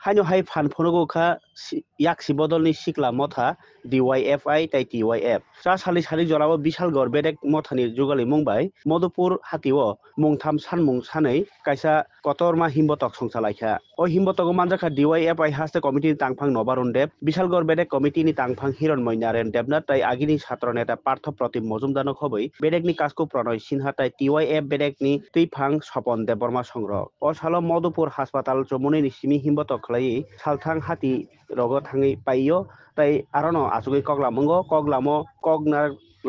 haino hai phan phonogo kha yaksi bodolni sikla motha DYFI tai TYF sa sali sali jorabo Bishalgor bedek mothani jugali mungbai Modupur hatio mungtham sanmung sanei kaisa kotorma himbotok songchalaikha o himbotogo manjakha DYFI haste committee tangphang Nobarun Deb Bishalgor bedek committee ni tangphang Hironmoy Naren Debnath tai agini chhatro neta Partho Protim Mojumdar khoboi bedekni kasko Pronoy Sinha tai TYF bedekni Teiphang Sopon Deborma Songro o salo Modupur Hospital chomuni ni simi himbotok khlai salthang hati rogo thangi paiyo tai arono asugoi koglamo kogna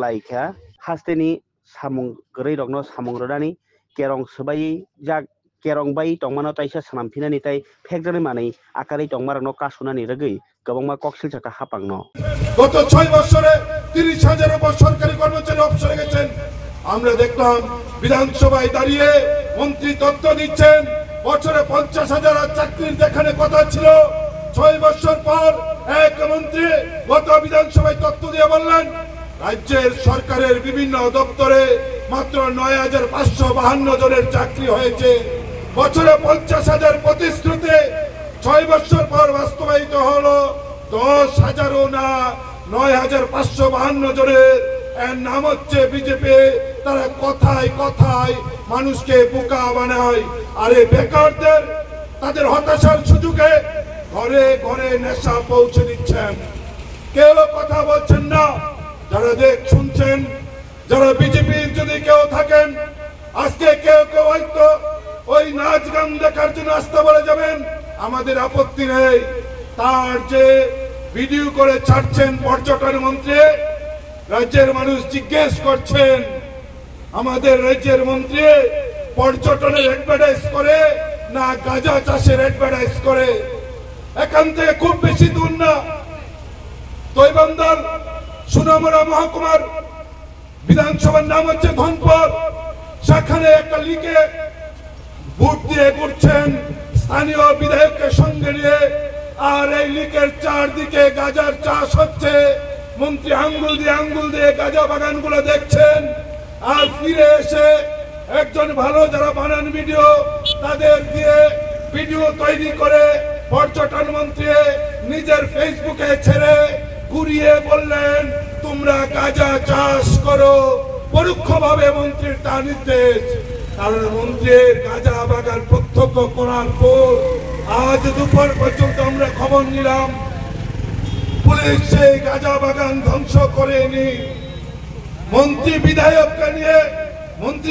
laikha hasteni samung grai rokno samung rodani kerong sbai jak kerong bai tongmano taisa sanamfinani tai phekjani manei akari tongmarano kasunani rogoi gobangma koksil chaka hapangno গত 6 বছরে 30,000 উপর সরকারি কর্মচারী অবসরে গেছেন আমরা দেখলাম বিধানসভায় দাঁড়িয়ে মন্ত্রী তথ্য দিচ্ছেন বছরে 50,000 চাকরির যেখানে কথা ছিল 6 বছর পর এক মন্ত্রী গত বিধানসভায় তথ্য দিয়ে বললেন রাজ্যের সরকারের বিভিন্ন দপ্তরে মাত্র 9,552 জনের চাকরি হয়েছে বছরে 50,000 প্রতিশ্রুতি 6 বছর পর বাস্তবায়িত হলো 10,000ও না 9,552 জনের এর নাম হচ্ছে বিজেপি তারা কথায় কথায় মানুষকে বোকা বানায় আর এই বেকারদের তাদের হতাশার সুযোগে ঘরে ঘরে নেশা পৌঁছে দিচ্ছেন কেউ কথা বলছেন না যারা শুনছেন যারা বিজেপির যদি কেউ থাকেন আজকে কেউ কেউ হয়তো ওই নাচ গান দেখার জন্য আসতে বলে যাবেন আমাদের আপত্তি নেই তার যে ভিডিও করে ছাড়ছেন পর্যটন মন্ত্রী রাজ্যের মানুষ জিজ্ঞেস করছেন আমাদের রাজ্যের মন্ত্রী পর্যটনের অ্যাডভার্টাইজ করে না গাঁজা চাষের অ্যাডভার্টাইজ করে এখান থেকে খুব বেশি দূর না দৈবন্দাল সুনামুড়া মহকুমার বিধানসভার নাম হচ্ছে ধনপুর সেখানে একটা লিগে ভোট দিয়ে ঘুরছেন স্থানীয় বিধায়ককে সঙ্গে নিয়ে আর এই লিকের চারদিকে গাঁজার চাষ হচ্ছে মন্ত্রী আঙ্গুল দিয়ে গাঁজা বাগানগুলো দেখছেন আর ফিরে এসে একজন ভালো যারা বানান ভিডিও তাদের দিয়ে ভিডিও তৈরি করে পর্যটন মন্ত্রী নিজের ফেসবুকে ছেড়ে ঘুরিয়ে বললেন তোমরা গাঁজা চাষ করো পরোক্ষভাবে মন্ত্রীর তা নির্দেশ কারণ মন্ত্রীর গাঁজা বাগান প্রত্যক্ষ করার পর আজ দুপুর পর্যন্ত আমরা খবর নিলাম পুলিশ সেই গাঁজা বাগান ধ্বংস করেনি মন্ত্রী বিধায়ককে নিয়ে মন্ত্রী